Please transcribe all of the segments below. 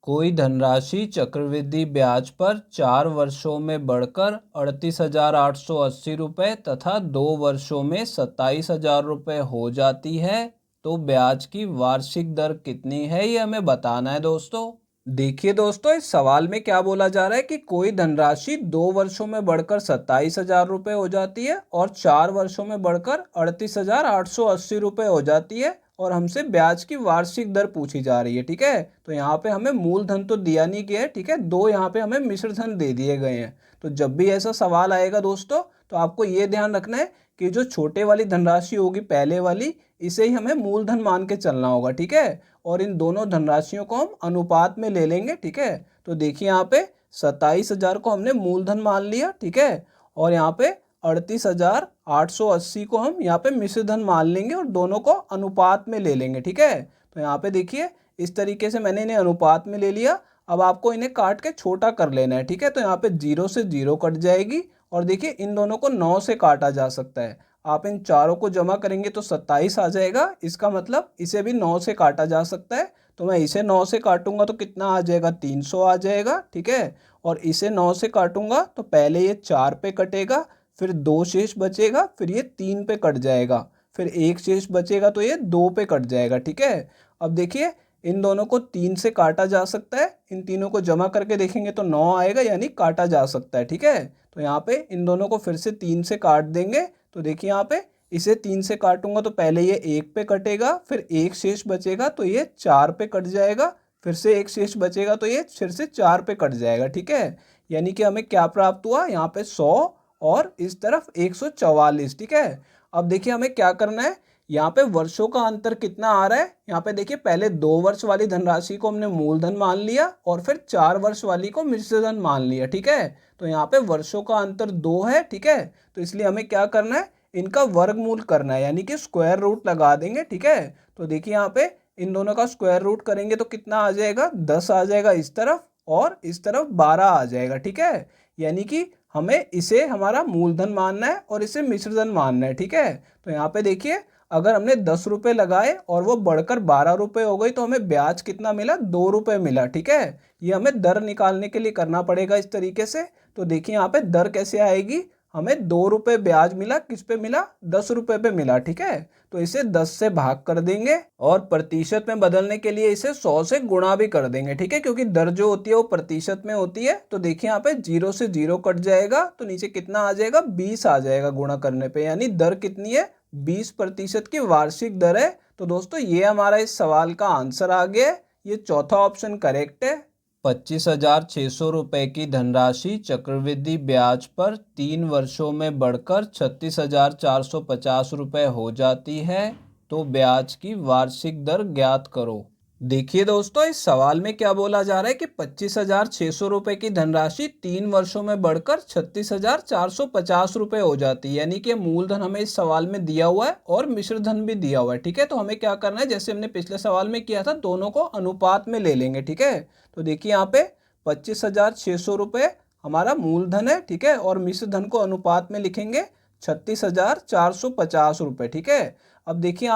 कोई धनराशि चक्रवृद्धि ब्याज पर 4 वर्षों में बढ़कर 38,880 रुपये तथा 2 वर्षों में 27,000 रुपये हो जाती है तो ब्याज की वार्षिक दर कितनी है, ये हमें बताना है दोस्तों। देखिए दोस्तों, इस सवाल में क्या बोला जा रहा है कि कोई धनराशि 2 वर्षों में बढ़कर 27,000 रुपये हो जाती है और 4 वर्षों में बढ़कर 38,880 रुपये हो जाती है और हमसे ब्याज की वार्षिक दर पूछी जा रही है। ठीक है, तो यहाँ पे हमें मूलधन तो दिया नहीं गया है। ठीक है, दो यहाँ पे हमें मिश्र धन दे दिए गए हैं। तो जब भी ऐसा सवाल आएगा दोस्तों, तो आपको ये ध्यान रखना है कि जो छोटे वाली धनराशि होगी पहले वाली, इसे ही हमें मूलधन मान के चलना होगा। ठीक है, और इन दोनों धनराशियों को हम अनुपात में ले लेंगे। ठीक है, तो देखिए यहाँ पे 27,000 को हमने मूलधन मान लिया। ठीक है, और यहाँ पे 38,880 को हम यहाँ पे मिश्र धन मान लेंगे और दोनों को अनुपात में ले लेंगे। ठीक है, तो यहाँ पे देखिए इस तरीके से मैंने इन्हें अनुपात में ले लिया। अब आपको इन्हें काट के छोटा कर लेना है। ठीक है, तो यहाँ पे 0 से 0 कट जाएगी और देखिए इन दोनों को 9 से काटा जा सकता है। आप इन चारों को जमा करेंगे तो 27 आ जाएगा। इसका मतलब इसे भी 9 से काटा जा सकता है। तो मैं इसे 9 से काटूंगा तो कितना आ जाएगा, 300 आ जाएगा। ठीक है, और इसे 9 से काटूंगा तो पहले ये 4 पे कटेगा, फिर 2 शेष बचेगा, फिर ये 3 पे कट जाएगा, फिर 1 शेष बचेगा तो ये 2 पे कट जाएगा। ठीक है, अब देखिए इन दोनों को 3 से काटा जा सकता है। इन तीनों को जमा करके देखेंगे तो 9 आएगा, यानी काटा जा सकता है। ठीक है, तो यहाँ पे इन दोनों को फिर से 3 से काट देंगे। तो देखिए यहाँ पे इसे 3 से काटूंगा तो पहले ये 1 पे कटेगा, फिर 1 शेष बचेगा तो ये 4 पे कट जाएगा, फिर से 1 शेष बचेगा तो ये फिर से 4 पे कट जाएगा। ठीक है, यानी कि हमें क्या प्राप्त हुआ, यहाँ पे 100 और इस तरफ 144। ठीक है, अब देखिए हमें क्या करना है, यहाँ पे वर्षों का अंतर कितना आ रहा है। यहाँ पे देखिए पहले 2 वर्ष वाली धनराशि को हमने मूलधन मान लिया और फिर 4 वर्ष वाली को मिश्र धन मान लिया। ठीक है, तो यहाँ पे वर्षों का अंतर 2 है। ठीक है, तो इसलिए हमें क्या करना है, इनका वर्गमूल करना है, यानी कि स्क्वायर रूट लगा देंगे। ठीक है, तो देखिए यहाँ पे इन दोनों का स्क्वायर रूट करेंगे तो कितना आ जाएगा, 10 आ जाएगा इस तरफ और इस तरफ 12 आ जाएगा। ठीक है, यानी कि हमें इसे हमारा मूलधन मानना है और इसे मिश्रधन मानना है। ठीक है, तो यहाँ पे देखिए अगर हमने 10 रुपये लगाए और वो बढ़कर 12 रुपये हो गई तो हमें ब्याज कितना मिला, 2 रुपये मिला। ठीक है, ये हमें दर निकालने के लिए करना पड़ेगा इस तरीके से। तो देखिए यहाँ पे दर कैसे आएगी, हमें 2 रुपये ब्याज मिला, किस पे मिला, 10 रुपये पे मिला। ठीक है, तो इसे 10 से भाग कर देंगे और प्रतिशत में बदलने के लिए इसे 100 से गुणा भी कर देंगे। ठीक है, क्योंकि दर जो होती है वो प्रतिशत में होती है। तो देखिए यहाँ पे 0 से 0 कट जाएगा तो नीचे कितना आ जाएगा, 20 आ जाएगा गुणा करने पे, यानी दर कितनी है, 20% की वार्षिक दर है। तो दोस्तों ये हमारा इस सवाल का आंसर आ गया है, ये चौथा ऑप्शन करेक्ट है। 25,600 रुपये की धनराशि चक्रवृद्धि ब्याज पर 3 वर्षों में बढ़कर 36,450 रुपये हो जाती है तो ब्याज की वार्षिक दर ज्ञात करो। देखिए दोस्तों, इस सवाल में क्या बोला जा रहा है कि 25,600 रुपये की धनराशि 3 वर्षों में बढ़कर 36,450 रुपये हो जाती है, यानी कि मूलधन हमें इस सवाल में दिया हुआ है और मिश्र धन भी दिया हुआ है। ठीक है, तो हमें क्या करना है, जैसे हमने पिछले सवाल में किया था, दोनों को अनुपात में ले लेंगे। ठीक है, तो देखिए यहाँ पे 25,600 रुपये हमारा मूलधन है। ठीक है, और मिश्र धन को अनुपात में लिखेंगे 36,450 रुपये। ठीक है, अब देखिए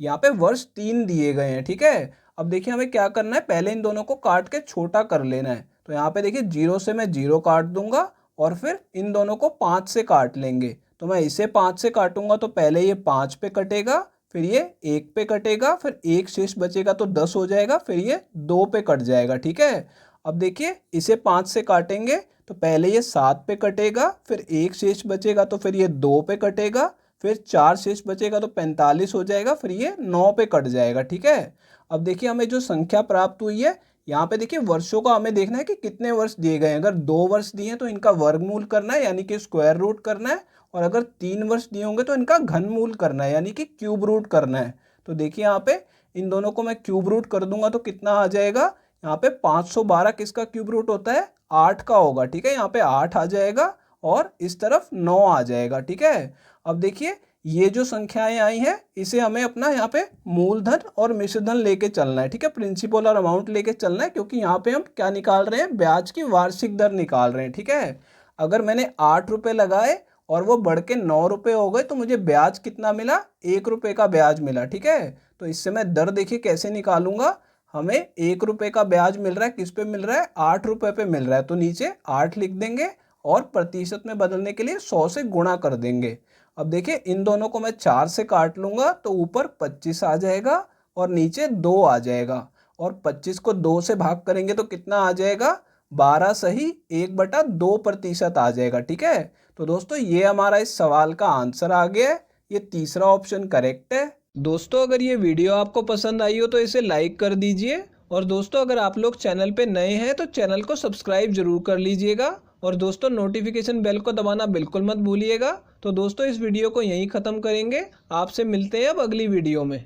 यहाँ पे वर्ष 3 दिए गए हैं। ठीक है, अब देखिए हमें क्या करना है, पहले इन दोनों को काट के छोटा कर लेना है। तो यहाँ पे देखिए 0 से मैं 0 काट दूंगा और फिर इन दोनों को 5 से काट लेंगे। तो मैं इसे 5 से काटूंगा तो पहले ये 5 पे कटेगा, फिर ये 1 पे कटेगा, फिर 1 शेष बचेगा तो 10 हो जाएगा, फिर ये 2 पे कट जाएगा। ठीक है, अब देखिए इसे 5 से काटेंगे तो पहले ये 7 पे कटेगा, फिर 1 शेष बचेगा तो फिर ये 2 पे कटेगा, फिर 4 शेष बचेगा तो 45 हो जाएगा, फिर ये 9 पे कट जाएगा। ठीक है, अब देखिए हमें जो संख्या प्राप्त हुई है, यहाँ पे देखिए वर्षों का हमें देखना है कि कितने वर्ष दिए गए हैं। अगर 2 वर्ष दिए हैं तो इनका वर्गमूल करना है, यानी कि स्क्वायर रूट करना है, और अगर 3 वर्ष दिए होंगे तो इनका घनमूल करना है, यानी कि क्यूब रूट करना है। तो देखिए यहाँ पे इन दोनों को मैं क्यूब रूट कर दूंगा तो कितना आ जाएगा, यहाँ पे 512 किसका क्यूब रूट होता है, 8 का होगा। ठीक है, यहाँ पे 8 आ जाएगा और इस तरफ 9 आ जाएगा। ठीक है, अब देखिए ये जो संख्याएं आई हैं इसे हमें अपना यहाँ पे मूलधन और मिश्रधन लेके चलना है। ठीक है, प्रिंसिपल और अमाउंट लेके चलना है, क्योंकि यहाँ पे हम क्या निकाल रहे हैं, ब्याज की वार्षिक दर निकाल रहे हैं। ठीक है, अगर मैंने 8 रुपये लगाए और वो बढ़ के 9 रुपये हो गए तो मुझे ब्याज कितना मिला, 1 रुपये का ब्याज मिला। ठीक है, तो इससे मैं दर देखिए कैसे निकालूंगा, हमें 1 रुपये का ब्याज मिल रहा है, किस पे मिल रहा है, 8 रुपये पे मिल रहा है, तो नीचे 8 लिख देंगे और प्रतिशत में बदलने के लिए 100 से गुणा कर देंगे। अब देखिए इन दोनों को मैं 4 से काट लूंगा तो ऊपर 25 आ जाएगा और नीचे 2 आ जाएगा, और 25 को 2 से भाग करेंगे तो कितना आ जाएगा, 12 सही 1/2% आ जाएगा। ठीक है, तो दोस्तों ये हमारा इस सवाल का आंसर आ गया है, ये तीसरा ऑप्शन करेक्ट है। दोस्तों अगर ये वीडियो आपको पसंद आई हो तो इसे लाइक कर दीजिए, और दोस्तों अगर आप लोग चैनल पे नए हैं तो चैनल को सब्सक्राइब जरूर कर लीजिएगा, और दोस्तों नोटिफिकेशन बेल को दबाना बिल्कुल मत भूलिएगा। तो दोस्तों इस वीडियो को यहीं ख़त्म करेंगे, आपसे मिलते हैं अब अगली वीडियो में।